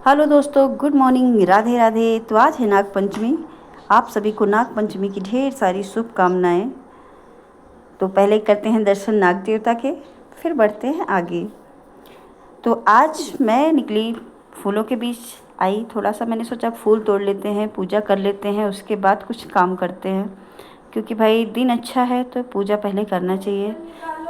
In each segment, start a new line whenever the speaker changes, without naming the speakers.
Hello दोस्तों, good morning, Radhe Radhe. तो आज है नाग पंचमी। आप सभी को नाग पंचमी की ढेर सारी शुभकामनाएं। तो पहले करते हैं दर्शन नाग देवता के, फिर बढ़ते हैं आगे। तो आज मैं निकली, फूलों के बीच आई। थोड़ा सा मैंने सोचा फूल तोड़ लेते हैं, पूजा कर लेते हैं, उसके बाद कुछ काम करते हैं। क्योंकि भाई दिन अच्छा है तो पूजा पहले करना चाहिए।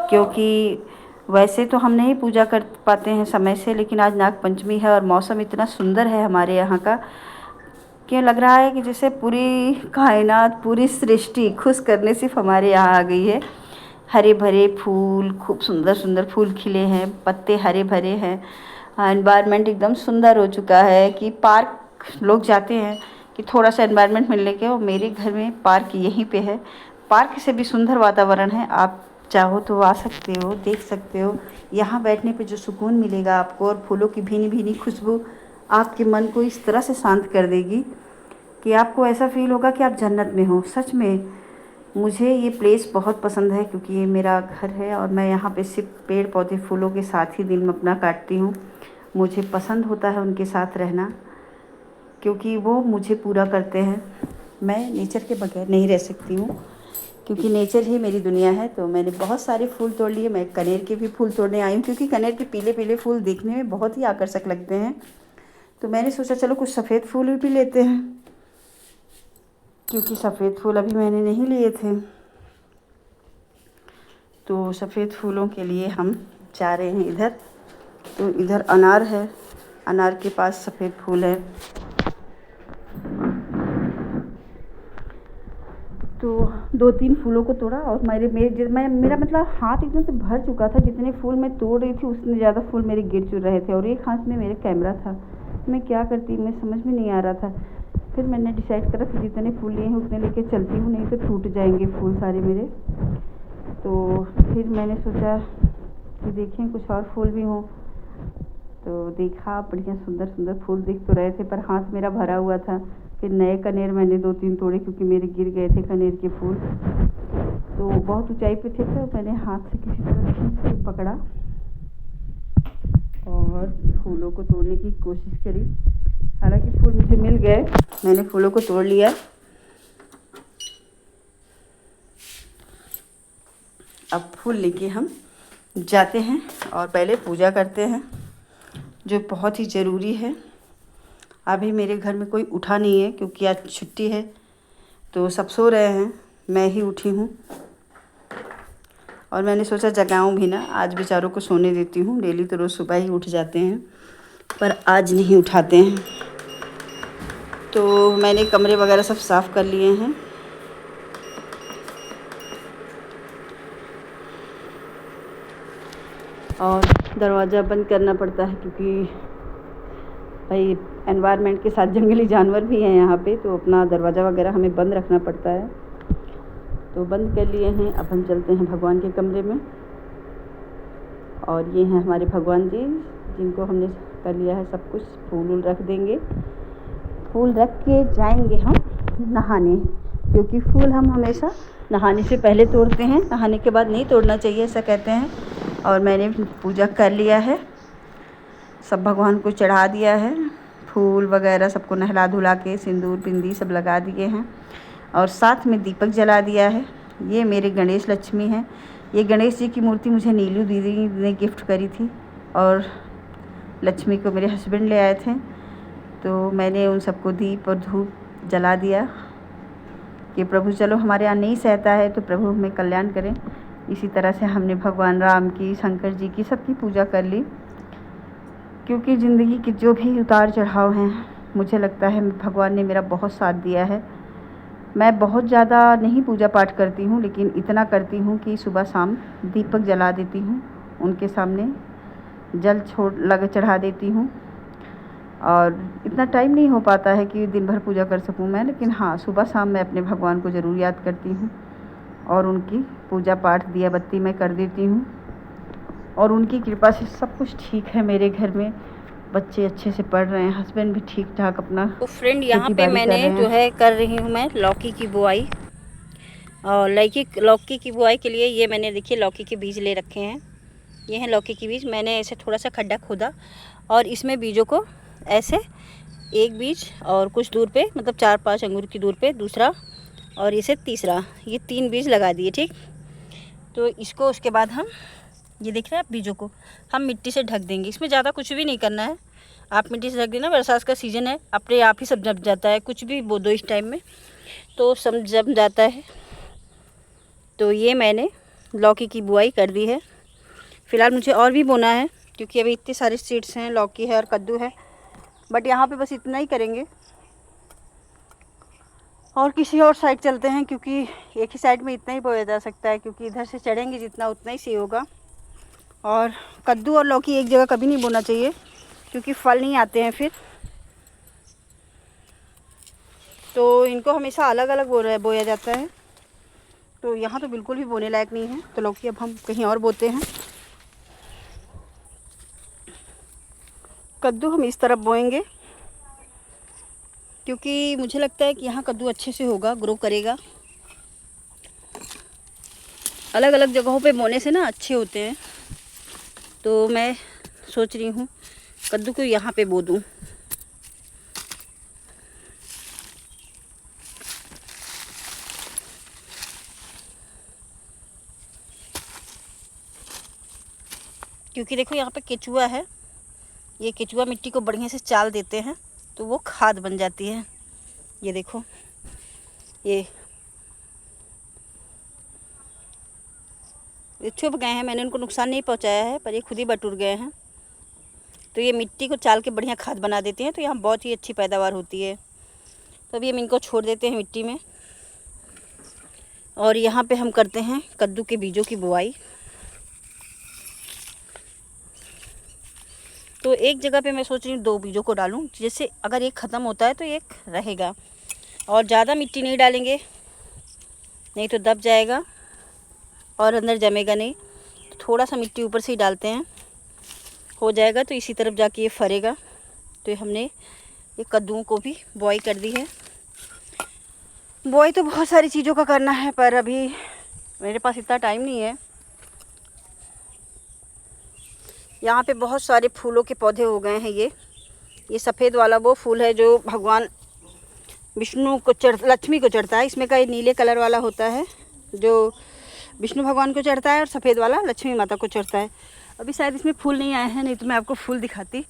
क्योंकि वैसे तो हम नहीं पूजा कर पाते हैं समय से, लेकिन आज नाग पंचमी है और मौसम इतना सुंदर है हमारे यहाँ का, क्यों लग रहा है कि जैसे पूरी कायनात, पूरी सृष्टि खुश करने सिर्फ हमारे यहाँ आ गई है। हरे भरे फूल, खूब सुंदर सुंदर फूल खिले हैं, पत्ते हरे भरे हैं, एनवायरनमेंट एकदम सुंदर हो चुका है कि पार्क लोग जाते हैं कि थोड़ा सा एनवायरनमेंट मिलने के। और मेरे घर में पार्क यहीं पे है। पार्क से भी सुंदर वातावरण है। आप चाहो तो आ सकते हो, देख सकते हो। यहाँ बैठने पे जो सुकून मिलेगा आपको, और फूलों की भीनी भीनी खुशबू आपके मन को इस तरह से शांत कर देगी कि आपको ऐसा फील होगा कि आप जन्नत में हो। सच में मुझे ये प्लेस बहुत पसंद है, क्योंकि ये मेरा घर है और मैं यहाँ पे सिर्फ पेड़ पौधे फूलों के साथ ही दिन में अपना काटती हूँ। मुझे पसंद होता है उनके साथ रहना, क्योंकि वो मुझे पूरा करते हैं। मैं नेचर के बगैर नहीं रह सकती हूँ, क्योंकि नेचर ही मेरी दुनिया है। तो मैंने बहुत सारे फूल तोड़ लिए। मैं कनेर के भी फूल तोड़ने आई हूँ, क्योंकि कनेर के पीले पीले फूल देखने में बहुत ही आकर्षक लगते हैं। तो मैंने सोचा चलो कुछ सफ़ेद फूल भी लेते हैं, क्योंकि सफ़ेद फूल अभी मैंने नहीं लिए थे। तो सफ़ेद फूलों के लिए हम जा रहे हैं इधर। तो इधर अनार है, अनार के पास सफ़ेद फूल है। तो 2-3 फूलों को तोड़ा और मेरा मतलब हाथ एकदम से भर चुका था। जितने फूल मैं तोड़ रही थी उतने ज़्यादा फूल मेरे गिर चुक रहे थे, और एक हाथ में मेरे कैमरा था। मैं क्या करती, मैं समझ में नहीं आ रहा था। फिर मैंने डिसाइड करा कि जितने फूल लिए हैं उतने लेके चलती हूँ, नहीं तो टूट जाएंगे फूल सारे मेरे। तो फिर मैंने सोचा कि देखें कुछ और फूल भी हों। तो देखा, बढ़िया सुंदर सुंदर फूल दिख तो रहे थे, पर हाथ मेरा भरा हुआ था। फिर नए कनेर मैंने 2-3 तोड़े, क्योंकि मेरे गिर गए थे कनेर के फूल। तो बहुत ऊंचाई पे थे, तो मैंने हाथ से किसी तरह खींच के पकड़ा और फूलों को तोड़ने की कोशिश करी। हालांकि फूल मुझे मिल गए, मैंने फूलों को तोड़ लिया। अब फूल लेके हम जाते हैं और पहले पूजा करते हैं, जो बहुत ही ज़रूरी है। अभी मेरे घर में कोई उठा नहीं है, क्योंकि आज छुट्टी है, तो सब सो रहे हैं। मैं ही उठी हूँ और मैंने सोचा जगाऊँ भी ना, आज बेचारों को सोने देती हूँ। डेली तो रोज़ सुबह ही उठ जाते हैं, पर आज नहीं उठाते हैं। तो मैंने कमरे वगैरह सब साफ़ कर लिए हैं। और दरवाज़ा बंद करना पड़ता है, क्योंकि भाई एनवायरनमेंट के साथ जंगली जानवर भी हैं यहाँ पे, तो अपना दरवाज़ा वगैरह हमें बंद रखना पड़ता है। तो बंद कर लिए हैं। अब हम चलते हैं भगवान के कमरे में। और ये हैं हमारे भगवान जी, जिनको हमने कर लिया है सब कुछ। फूल वूल रख देंगे, फूल रख के जाएंगे हम नहाने, क्योंकि फूल हम हमेशा नहाने से पहले तोड़ते हैं, नहाने के बाद नहीं तोड़ना चाहिए, ऐसा कहते हैं। और मैंने पूजा कर लिया है, सब भगवान को चढ़ा दिया है। फूल वगैरह सबको नहला धुला के सिंदूर बिंदी सब लगा दिए हैं, और साथ में दीपक जला दिया है। ये मेरे गणेश लक्ष्मी हैं। ये गणेश जी की मूर्ति मुझे नीलू दीदी ने गिफ्ट करी थी, और लक्ष्मी को मेरे हस्बैंड ले आए थे। तो मैंने उन सबको दीप और धूप जला दिया कि प्रभु चलो हमारे यहाँ नहीं सहता है, तो प्रभु हमें कल्याण करें। इसी तरह से हमने भगवान राम की, शंकर जी की, सबकी पूजा कर ली। क्योंकि ज़िंदगी के जो भी उतार चढ़ाव हैं, मुझे लगता है भगवान ने मेरा बहुत साथ दिया है। मैं बहुत ज़्यादा नहीं पूजा पाठ करती हूँ, लेकिन इतना करती हूँ कि सुबह शाम दीपक जला देती हूँ, उनके सामने जल चढ़ा देती हूँ। और इतना टाइम नहीं हो पाता है कि दिन भर पूजा कर सकूँ मैं, लेकिन हाँ, सुबह शाम मैं अपने भगवान को ज़रूर याद करती हूँ, और उनकी पूजा पाठ दिया बत्ती मैं कर देती हूँ। और उनकी कृपा से सब कुछ ठीक है मेरे घर में। बच्चे अच्छे से पढ़ रहे हैं, हस्बैंड भी ठीक ठाक अपना
तो फ्रेंड, यहाँ
खेती
पे
बाड़ी कर
मैंने
रहे
जो
हैं।
है कर रही हूँ मैं लौकी की बुआई। और लौकी की बुआई के लिए ये मैंने देखिए लौकी के बीज ले रखे हैं। ये हैं लौकी के बीज। मैंने ऐसे थोड़ा सा खड्डा खोदा और इसमें बीजों को ऐसे एक बीज और कुछ दूर पे, मतलब 4-5 अंगूर की दूर पे दूसरा, और इसे तीसरा, ये 3 बीज लगा दिए। ठीक, तो इसको उसके बाद हम ये देख रहे हैं आप बीजों को हम मिट्टी से ढक देंगे। इसमें ज़्यादा कुछ भी नहीं करना है, आप मिट्टी से ढक देना। बरसात का सीज़न है, अपने आप ही सब जम जाता है, कुछ भी बो दो इस टाइम में तो सब जम जाता है। तो ये मैंने लौकी की बुआई कर दी है। फ़िलहाल मुझे और भी बोना है क्योंकि अभी इतने सारे सीड्स हैं, लौकी है और कद्दू है, बट यहाँ पे बस इतना ही करेंगे। और किसी और साइड चलते हैं क्योंकि एक ही साइड में इतना ही बोया जा सकता है, क्योंकि इधर से चढ़ेंगे जितना उतना ही सही होगा। और कद्दू और लौकी एक जगह कभी नहीं बोना चाहिए क्योंकि फल नहीं आते हैं फिर, तो इनको हमेशा अलग अलग बोया जाता है। तो यहाँ तो बिल्कुल भी बोने लायक नहीं है, तो लौकी अब हम कहीं और बोते हैं। कद्दू हम इस तरफ बोएंगे क्योंकि मुझे लगता है कि यहाँ कद्दू अच्छे से होगा, ग्रो करेगा। अलग अलग जगहों पे बोने से ना अच्छे होते हैं, तो मैं सोच रही हूँ कद्दू को यहाँ पे बो दूँ। क्योंकि देखो यहाँ पे केचुआ है, ये केचुआ मिट्टी को बढ़िया से चाल देते हैं तो वो खाद बन जाती है। ये देखो ये छुप गए हैं, मैंने उनको नुकसान नहीं पहुंचाया है, पर ये खुद ही बटुर गए हैं। तो ये मिट्टी को चाल के बढ़िया खाद बना देते हैं, तो यहाँ बहुत ही अच्छी पैदावार होती है। तो अभी हम इनको छोड़ देते हैं मिट्टी में, और यहाँ पे हम करते हैं कद्दू के बीजों की बुआई। तो एक जगह पे मैं सोच रही हूँ 2 बीजों को डालूँ, जैसे अगर एक ख़त्म होता है तो एक रहेगा। और ज़्यादा मिट्टी नहीं डालेंगे, नहीं तो दब जाएगा और अंदर जमेगा नहीं। तो थोड़ा सा मिट्टी ऊपर से ही डालते हैं, हो जाएगा तो इसी तरफ जाके ये फरेगा। तो हमने ये कद्दूओं को भी बुआई कर दी है। बुआई तो बहुत सारी चीज़ों का करना है, पर अभी मेरे पास इतना टाइम नहीं है। यहाँ पे बहुत सारे फूलों के पौधे हो गए हैं। ये सफ़ेद वाला वो फूल है जो भगवान विष्णु को लक्ष्मी को चढ़ता है। इसमें का ये नीले कलर वाला होता है जो विष्णु भगवान को चढ़ता है, और सफ़ेद वाला लक्ष्मी माता को चढ़ता है। अभी शायद इसमें फूल नहीं आए हैं, नहीं तो मैं आपको फूल दिखाती।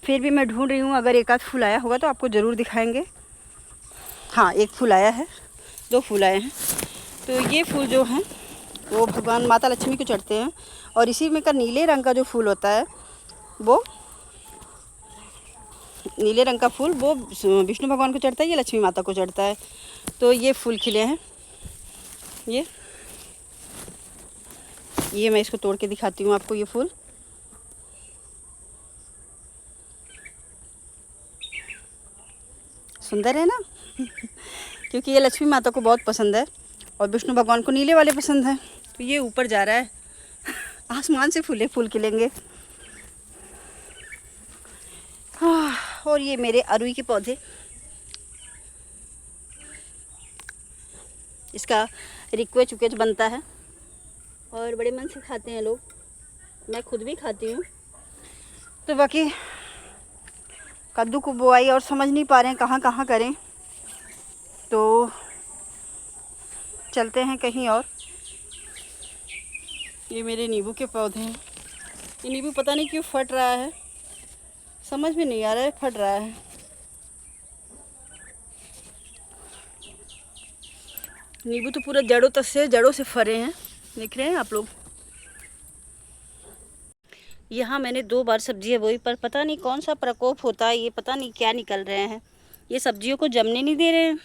फिर भी मैं ढूंढ रही हूँ, अगर एक आध फूल आया होगा तो आपको ज़रूर दिखाएंगे। हाँ, एक फूल आया है, 2 फूल आए हैं। तो ये फूल जो हैं वो भगवान माता लक्ष्मी को चढ़ते हैं, और इसी में का नीले रंग का जो फूल होता है वो नीले रंग का फूल वो विष्णु भगवान को चढ़ता है, ये लक्ष्मी माता को चढ़ता है। तो ये फूल खिले हैं, ये मैं इसको तोड़ के दिखाती हूँ आपको। ये फूल सुंदर है ना क्योंकि ये लक्ष्मी माता को बहुत पसंद है और विष्णु भगवान को नीले वाले पसंद है। तो ये ऊपर जा रहा है, आसमान से फूल खिलेंगे। हाँ, और ये मेरे अरुई के पौधे, इसका रिक्वेच उकेच बनता है और बड़े मन से खाते हैं लोग, मैं खुद भी खाती हूँ। तो बाकी कद्दू को बुआई और समझ नहीं पा रहे हैं कहाँ कहाँ करें, तो चलते हैं कहीं और। ये मेरे नींबू के पौधे हैं, ये नींबू पता नहीं क्यों फट रहा है, समझ में नहीं आ रहा है, फट रहा है। नींबू तो पूरा जड़ों से फरे हैं, देख रहे हैं आप लोग। यहाँ मैंने 2 बार सब्जियाँ बोई, पर पता नहीं कौन सा प्रकोप होता है, ये पता नहीं क्या निकल रहे हैं। ये सब्जियों को जमने नहीं दे रहे हैं,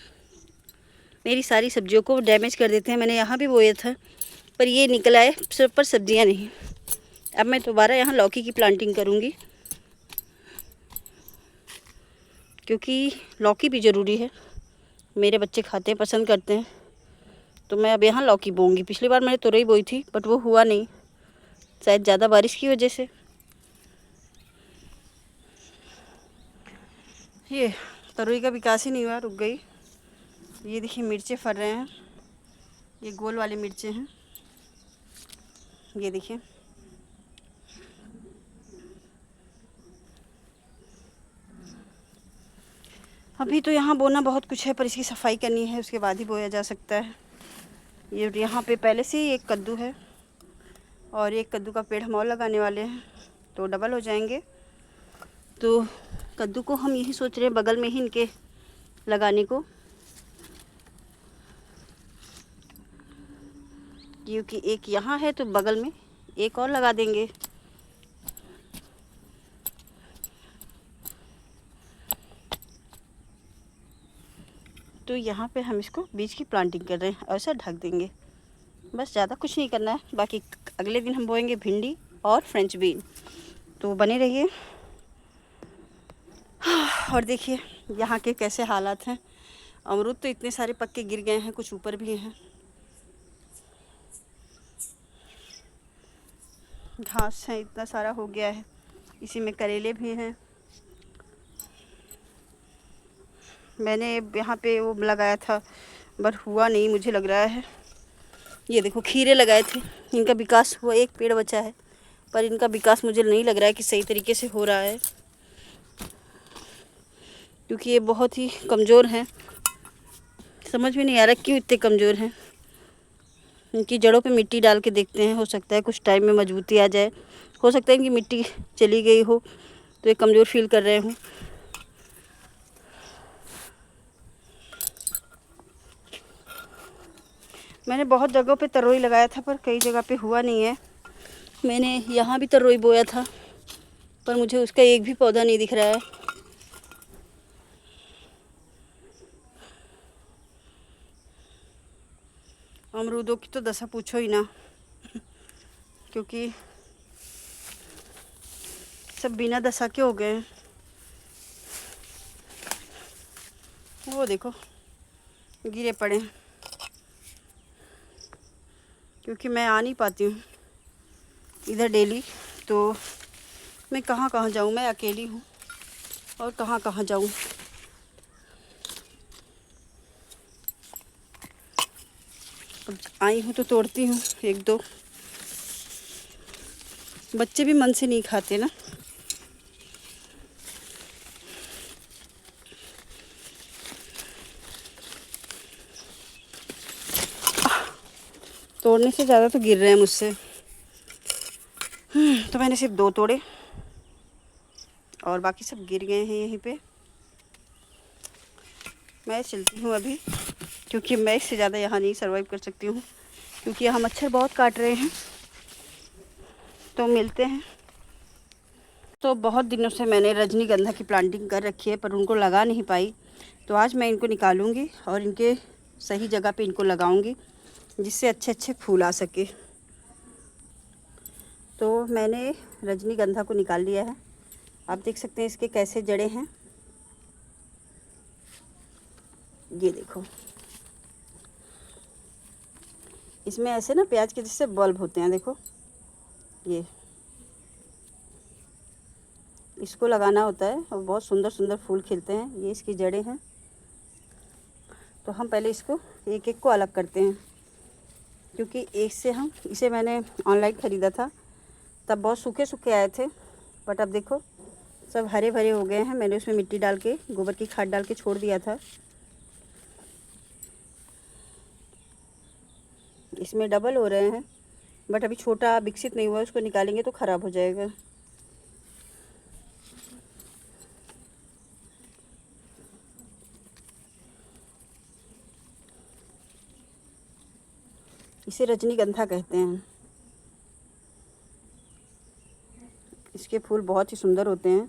मेरी सारी सब्जियों को डैमेज कर देते हैं। मैंने यहाँ भी बोया था पर ये निकल आए, पर सब्जियाँ नहीं। अब मैं दोबारा यहाँ लौकी की प्लांटिंग करूँगी क्योंकि लौकी भी ज़रूरी है, मेरे बच्चे खाते हैं, पसंद करते हैं। तो मैं अब यहाँ लौकी बोऊँगी। पिछली बार मैंने तुरई बोई थी बट वो हुआ नहीं, शायद ज़्यादा बारिश की वजह से। ये तरोई का विकास ही नहीं हुआ, रुक गई। ये देखिए मिर्चे फर रहे हैं, ये गोल वाले मिर्चे हैं, ये देखिए। अभी तो यहाँ बोना बहुत कुछ है, पर इसकी सफाई करनी है, उसके बाद ही बोया जा सकता है। ये यहाँ पे पहले से ही एक कद्दू है और एक कद्दू का पेड़ हम और लगाने वाले हैं, तो डबल हो जाएंगे। तो कद्दू को हम यही सोच रहे हैं बगल में ही इनके लगाने को, क्योंकि एक यहाँ है तो बगल में एक और लगा देंगे। तो यहाँ पे हम इसको बीज की प्लांटिंग कर रहे हैं, ऐसा ढक देंगे, बस ज़्यादा कुछ नहीं करना है। बाकी अगले दिन हम बोएंगे भिंडी और फ्रेंच बीन, तो बने रहिए। और देखिए यहाँ के कैसे हालात हैं। अमरूद तो इतने सारे पक्के गिर गए हैं, कुछ ऊपर भी हैं। घास है इतना सारा हो गया है, इसी में करेले भी हैं। मैंने यहाँ पे वो लगाया था पर हुआ नहीं, मुझे लग रहा है। ये देखो खीरे लगाए थे, इनका विकास हुआ, एक पेड़ बचा है, पर इनका विकास मुझे नहीं लग रहा है कि सही तरीके से हो रहा है, क्योंकि ये बहुत ही कमज़ोर हैं। समझ में नहीं आ रहा क्यों इतने कमज़ोर हैं। इनकी जड़ों पे मिट्टी डाल के देखते हैं, हो सकता है कुछ टाइम में मजबूती आ जाए। हो सकता है इनकी मिट्टी चली गई हो तो ये कमज़ोर फील कर रहे हों। मैंने बहुत जगहों पे तरोई लगाया था, पर कई जगह पे हुआ नहीं है। मैंने यहाँ भी तरोई बोया था, पर मुझे उसका एक भी पौधा नहीं दिख रहा है। अमरूदों की तो दशा पूछो ही ना, क्योंकि सब बिना दशा के हो गए हैं। वो देखो गिरे पड़े हैं, क्योंकि मैं आ नहीं पाती हूँ इधर डेली, तो मैं कहाँ कहाँ जाऊँ। मैं अकेली हूँ और कहाँ कहाँ जाऊँ। अब आई हूँ तो तोड़ती हूँ एक दो। बच्चे भी मन से नहीं खाते ना। तोड़ने से ज़्यादा तो गिर रहे हैं मुझसे। तो मैंने सिर्फ 2 तोड़े और बाकी सब गिर गए हैं यहीं पे। मैं चलती हूँ अभी, क्योंकि मैं इससे ज़्यादा यहाँ नहीं सर्वाइव कर सकती हूँ, क्योंकि यहाँ मच्छर बहुत काट रहे हैं। तो मिलते हैं। तो बहुत दिनों से मैंने रजनीगंधा की प्लांटिंग कर रखी है, पर उनको लगा नहीं पाई। तो आज मैं इनको निकालूंगी और इनके सही जगह पे इनको लगाऊंगी, जिससे अच्छे अच्छे फूल आ सके। तो मैंने रजनीगंधा को निकाल लिया है। आप देख सकते हैं इसके कैसे जड़ें हैं। ये देखो, इसमें ऐसे ना प्याज के जैसे बल्ब होते हैं, देखो ये, इसको लगाना होता है और बहुत सुंदर सुंदर फूल खिलते हैं। ये इसकी जड़ें हैं। तो हम पहले इसको एक एक को अलग करते हैं, क्योंकि एक से हम इसे मैंने ऑनलाइन ख़रीदा था, तब बहुत सूखे सूखे आए थे, बट अब देखो सब हरे भरे हो गए हैं। मैंने उसमें मिट्टी डाल के, गोबर की खाद डाल के छोड़ दिया था। इसमें डबल हो रहे हैं, बट अभी छोटा विकसित नहीं हुआ, उसको निकालेंगे तो ख़राब हो जाएगा। इसे रजनीगंधा कहते हैं। इसके फूल बहुत ही सुंदर होते हैं।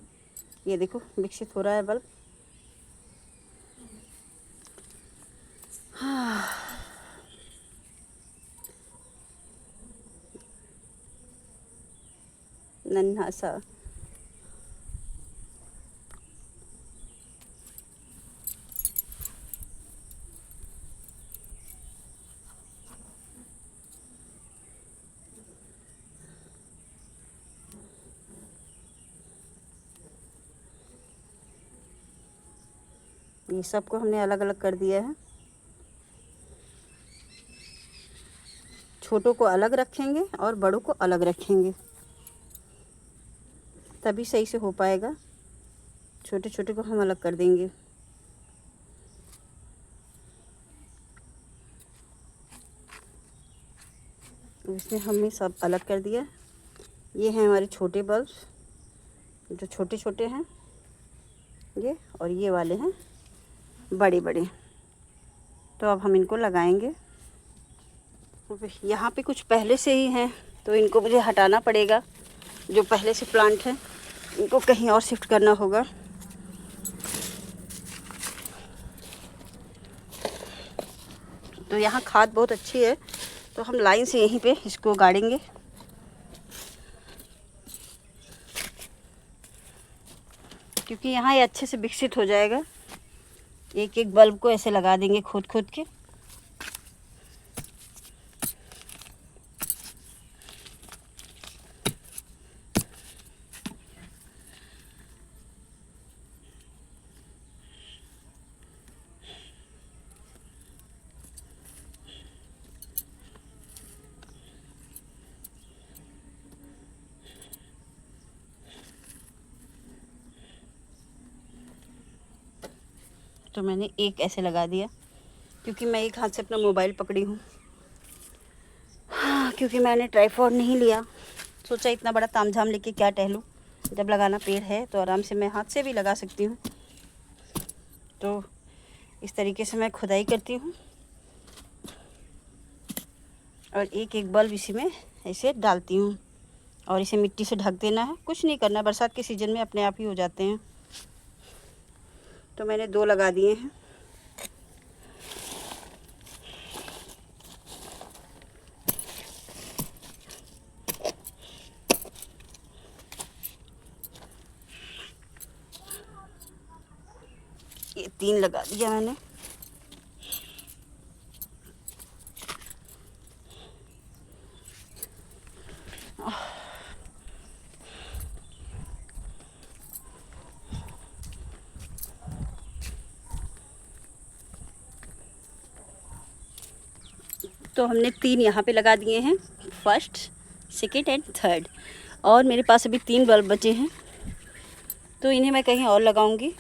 ये देखो विकसित हो रहा है बल्ब। हाँ, नन्हा सा। ये सबको हमने अलग अलग कर दिया है। छोटों को अलग रखेंगे और बड़ों को अलग रखेंगे, तभी सही से हो पाएगा। छोटे छोटे को हम अलग कर देंगे। इसमें हमने सब अलग कर दिया। ये हैं हमारे छोटे बल्ब जो छोटे छोटे हैं ये, और ये वाले हैं बड़े बड़े। तो अब हम इनको लगाएंगे। यहाँ पे कुछ पहले से ही हैं तो इनको मुझे हटाना पड़ेगा। जो पहले से प्लांट हैं इनको कहीं और शिफ्ट करना होगा। तो यहाँ खाद बहुत अच्छी है तो हम लाइन से यहीं पे इसको गाड़ेंगे। क्योंकि यहाँ ये अच्छे से विकसित हो जाएगा। एक एक बल्ब को ऐसे लगा देंगे खोद खोद के। तो मैंने एक ऐसे लगा दिया क्योंकि मैं एक हाथ से अपना मोबाइल पकड़ी हूँ। हाँ, क्योंकि मैंने ट्राइपॉड नहीं लिया। सोचा इतना बड़ा तामझाम लेके क्या टहलूँ, जब लगाना पेड़ है तो आराम से मैं हाथ से भी लगा सकती हूँ। तो इस तरीके से मैं खुदाई करती हूँ और एक एक बल्ब इसी में ऐसे डालती हूँ और इसे मिट्टी से ढक देना है। कुछ नहीं करना, बरसात के सीज़न में अपने आप ही हो जाते हैं। तो मैंने 2 लगा दिए हैं। ये 3 लगा दिया मैंने। तो हमने 3 यहाँ पे लगा दिए हैं, फर्स्ट, सेकंड एंड थर्ड। और मेरे पास अभी 3 बल्ब बचे हैं तो इन्हें मैं कहीं और लगाऊंगी।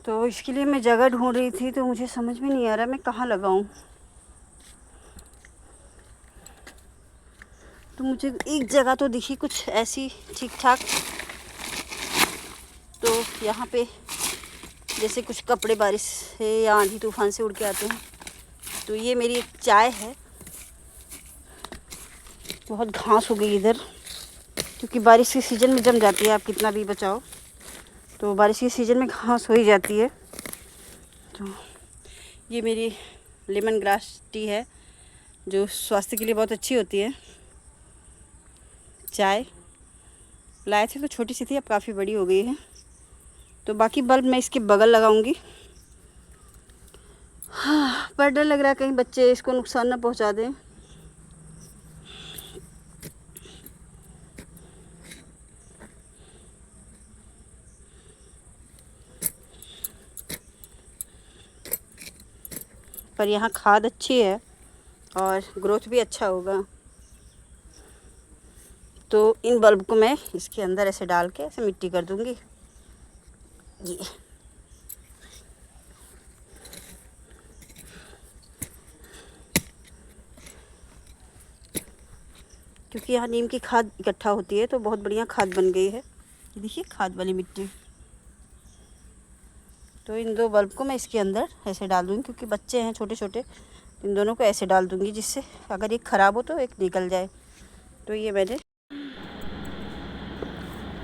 तो इसके लिए मैं जगह ढूंढ रही थी तो मुझे समझ में नहीं आ रहा मैं कहाँ लगाऊं। तो मुझे एक जगह तो दिखी कुछ ऐसी ठीक ठाक। तो यहाँ पे जैसे कुछ कपड़े बारिश से या आंधी तूफान से उड़ के आते हैं। तो ये मेरी एक चाय है, बहुत घास हो गई इधर क्योंकि बारिश के सीज़न में जम जाती है, आप कितना भी बचाओ तो बारिश के सीज़न में घास हो ही जाती है। तो ये मेरी लेमन ग्रास टी है जो स्वास्थ्य के लिए बहुत अच्छी होती है। चाय लाए थे तो छोटी सी थी, अब काफ़ी बड़ी हो गई है। तो बाकी बल्ब मैं इसके बगल लगाऊंगी। हाँ, पर डर लग रहा है कहीं बच्चे इसको नुकसान ना पहुंचा दें। पर यहाँ खाद अच्छी है और ग्रोथ भी अच्छा होगा। तो इन बल्ब को मैं इसके अंदर ऐसे डाल के ऐसे मिट्टी कर दूंगी। ये क्योंकि यहाँ नीम की खाद इकट्ठा होती है तो बहुत बढ़िया खाद बन गई है। ये देखिए खाद वाली मिट्टी। तो इन 2 बल्ब को मैं इसके अंदर ऐसे डाल दूँगी क्योंकि बच्चे हैं छोटे छोटे। इन दोनों को ऐसे डाल दूँगी जिससे अगर एक ख़राब हो तो एक निकल जाए। तो ये मैंने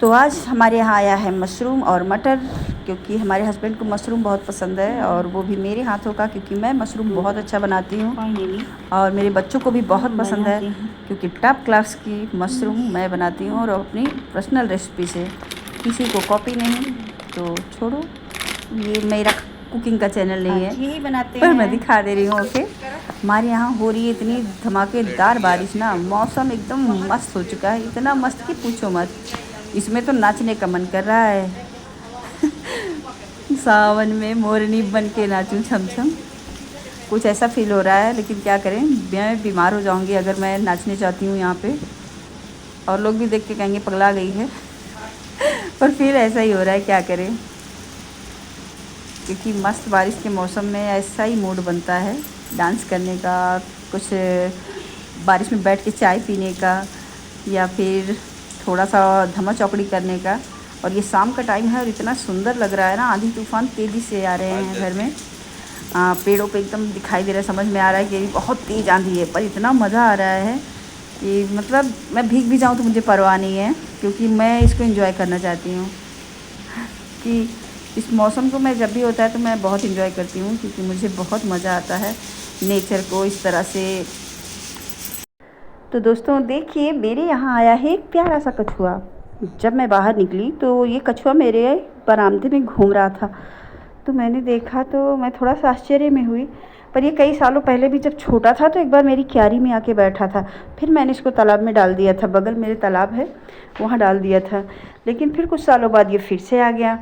तो आज हमारे यहाँ आया है मशरूम और मटर, क्योंकि हमारे हस्बैंड को मशरूम बहुत पसंद है और वो भी मेरे हाथों का, क्योंकि मैं मशरूम बहुत अच्छा बनाती हूँ और मेरे बच्चों को भी बहुत पसंद है क्योंकि टॉप क्लास की मशरूम मैं बनाती हूँ और अपनी पर्सनल रेसिपी से, किसी को कॉपी नहीं। तो छोड़ो, ये मेरा कुकिंग का चैनल नहीं है,
यही बनाते
पर मैं दिखा दे रही हूँ। ओके, हमारे यहाँ हो रही है इतनी धमाकेदार बारिश ना, मौसम एकदम मस्त हो चुका है, इतना मस्त कि पूछो मत। इसमें तो नाचने का मन कर रहा है। सावन में मोरनी बन के नाचूं छम छम। कुछ ऐसा फील हो रहा है, लेकिन क्या करें, मैं बीमार हो जाऊंगी अगर मैं नाचने जाती हूँ यहाँ पे, और लोग भी देख के कहेंगे पगला गई है। पर फिर ऐसा ही हो रहा है, क्या करें, क्योंकि मस्त बारिश के मौसम में ऐसा ही मूड बनता है डांस करने का, कुछ बारिश में बैठ के चाय पीने का, या फिर थोड़ा सा धमा चौकड़ी करने का। और ये शाम का टाइम है और इतना सुंदर लग रहा है ना, आंधी तूफान तेज़ी से आ रहे हैं घर में, पेड़ों पे एकदम दिखाई दे रहा है, समझ में आ रहा है कि बहुत तेज़ आंधी है, पर इतना मज़ा आ रहा है कि मतलब मैं भीग भी जाऊँ तो मुझे परवाह नहीं है, क्योंकि मैं इसको एंजॉय करना चाहती हूँ। कि इस मौसम को मैं जब भी होता है तो मैं बहुत एंजॉय करती हूँ, क्योंकि मुझे बहुत मज़ा आता है नेचर को इस तरह से। तो दोस्तों देखिए, मेरे यहाँ आया है एक प्यारा सा कछुआ। जब मैं बाहर निकली तो ये कछुआ मेरे बरामदे में घूम रहा था, तो मैंने देखा तो मैं थोड़ा सा आश्चर्य में हुई। पर ये कई सालों पहले भी जब छोटा था तो एक बार मेरी क्यारी में आके बैठा था, फिर मैंने इसको तालाब में डाल दिया था, बगल मेरे तालाब है वहाँ डाल दिया था। लेकिन फिर कुछ सालों बाद ये फिर से आ गया।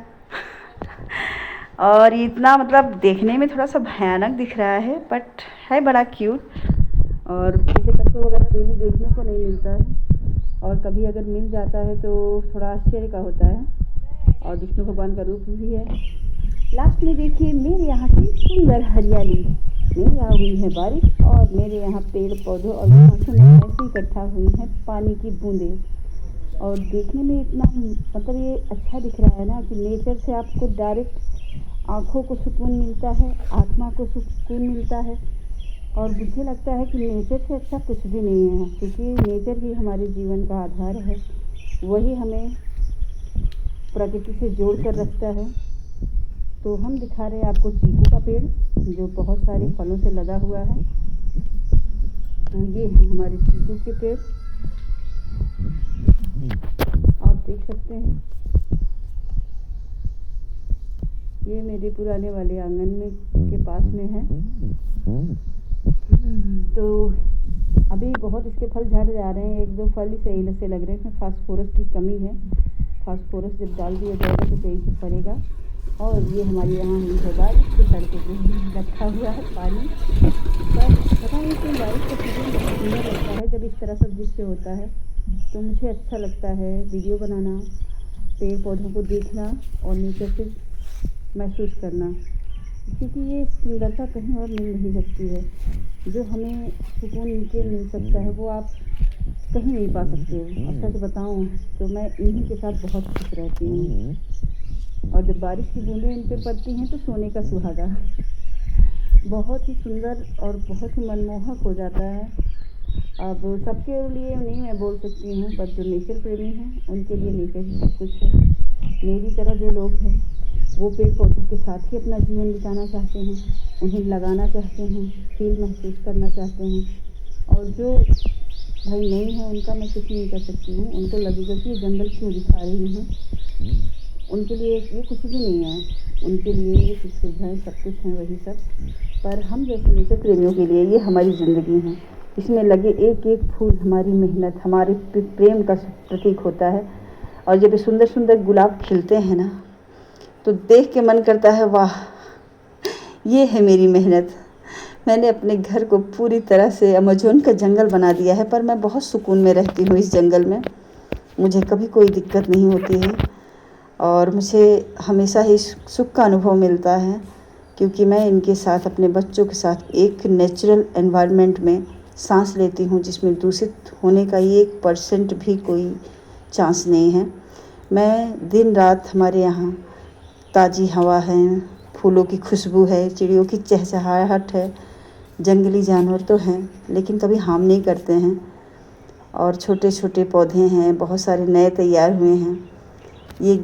और ये इतना मतलब देखने में थोड़ा सा भयानक दिख रहा है, बट है बड़ा क्यूट। और जैसे कछुआ वगैरह डेली देखने को नहीं मिलता है, और कभी अगर मिल जाता है तो थोड़ा आश्चर्य का होता है, और विष्णु भगवान का रूप भी है। लास्ट में देखिए मेरे यहाँ की सुंदर हरियाली, मेरे यहाँ हुई है बारिश, और मेरे यहाँ पेड़ पौधों और घासों में ऐसे इकट्ठा हुई हैं पानी की बूंदें। और देखने में इतना मतलब ये अच्छा दिख रहा है ना कि नेचर से आपको डायरेक्ट आँखों को सुकून मिलता है, आत्मा को सुकून मिलता है। और मुझे लगता है कि नेचर से अच्छा कुछ भी नहीं है, क्योंकि नेचर ही हमारे जीवन का आधार है, वही हमें प्रकृति से जोड़ कर रखता है। तो हम दिखा रहे हैं आपको चीकू का पेड़, जो बहुत सारे फलों से लदा हुआ है। तो ये है हमारे चीकू के पेड़, आप देख सकते हैं। ये मेरे पुराने वाले आंगन में के पास में है। तो अभी बहुत इसके फल झड़ जा रहे हैं, एक दो फल ही सही से लग रहे हैं, इसमें फास्फोरस की कमी है। फास्फोरस जब डाल दिया जाएगा तो सही से फलेगा। और ये हमारे यहाँ हुई है बारिश, तो सड़कों पे रखा हुआ है पानी। पर पता नहीं क्यों बारिश का सीजन बहुत सुंदर लगता है, जब इस तरह सब दृश्य होता है तो मुझे अच्छा लगता है वीडियो बनाना, पेड़ पौधों को देखना और नेचर से महसूस करना, क्योंकि ये सुंदरता कहीं और मिल नहीं सकती है। जो हमें सुकून नीचे मिल सकता है वो आप कहीं नहीं पा सकते हो। और सच बताऊँ तो मैं इन्हीं के साथ बहुत खुश रहती हूँ, और जब बारिश की बूंदें इन पे पड़ती हैं तो सोने का सुहागा, बहुत ही सुंदर और बहुत ही मनमोहक हो जाता है। अब सबके लिए नहीं मैं बोल सकती हूँ, पर जो नेचर प्रेमी हैं उनके लिए नेचर ही सब कुछ है। मेरी तरह जो लोग हैं वो पेड़ पौधों के साथ ही अपना जीवन बिताना चाहते हैं, उन्हें लगाना चाहते हैं, फील महसूस करना चाहते हैं। और जो भाई नहीं है उनका मैं कुछ नहीं कर सकती हूँ, उनको लगेगा कि ये जंगल क्यों दिखा रही हैं, उनके लिए ये कुछ भी नहीं है, उनके लिए ये सुख सुविधाएँ सब कुछ हैं वही सब। पर हम जैसे नेचर प्रेमियों के लिए ये हमारी ज़िंदगी है। इसमें लगे एक एक फूल हमारी मेहनत, हमारे प्रेम का प्रतीक होता है। और जब ये सुंदर सुंदर गुलाब खिलते हैं ना तो देख के मन करता है वाह, ये है मेरी मेहनत। मैंने अपने घर को पूरी तरह से अमेज़न का जंगल बना दिया है, पर मैं बहुत सुकून में रहती हूँ इस जंगल में, मुझे कभी कोई दिक्कत नहीं होती है। और मुझे हमेशा ही सुख का अनुभव मिलता है, क्योंकि मैं इनके साथ, अपने बच्चों के साथ एक नेचुरल एनवायरनमेंट में सांस लेती हूँ, जिसमें दूषित होने का 1% भी कोई चांस नहीं है। मैं दिन रात, हमारे यहाँ ताज़ी हवा है, फूलों की खुशबू है, चिड़ियों की चहचहाहट है, जंगली जानवर तो हैं लेकिन कभी हार्म नहीं करते हैं। और छोटे छोटे पौधे हैं, बहुत सारे नए तैयार हुए हैं। ये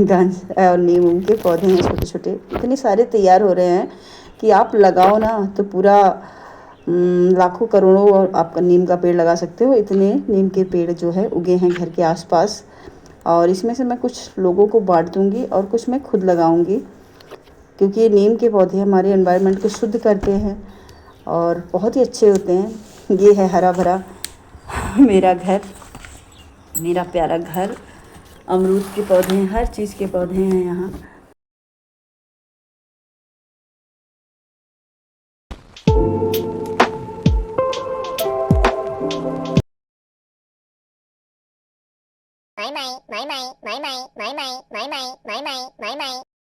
गांजा और नीम के पौधे हैं छोटे छोटे, इतने सारे तैयार हो रहे हैं कि आप लगाओ ना तो पूरा लाखों करोड़ों और आपका नीम का पेड़ लगा सकते हो। इतने नीम के पेड़ जो है उगे हैं घर के आसपास, और इसमें से मैं कुछ लोगों को बांट दूंगी और कुछ मैं खुद लगाऊंगी, क्योंकि ये नीम के पौधे हमारे एनवायरनमेंट को शुद्ध करते हैं और बहुत ही अच्छे होते हैं। ये है हरा भरा मेरा घर, मेरा प्यारा घर, अमरूद के पौधे हैं, हर चीज़ के पौधे हैं यहाँ।
माई माई माई माई माई माई माई माई माई माई माई माई माई माई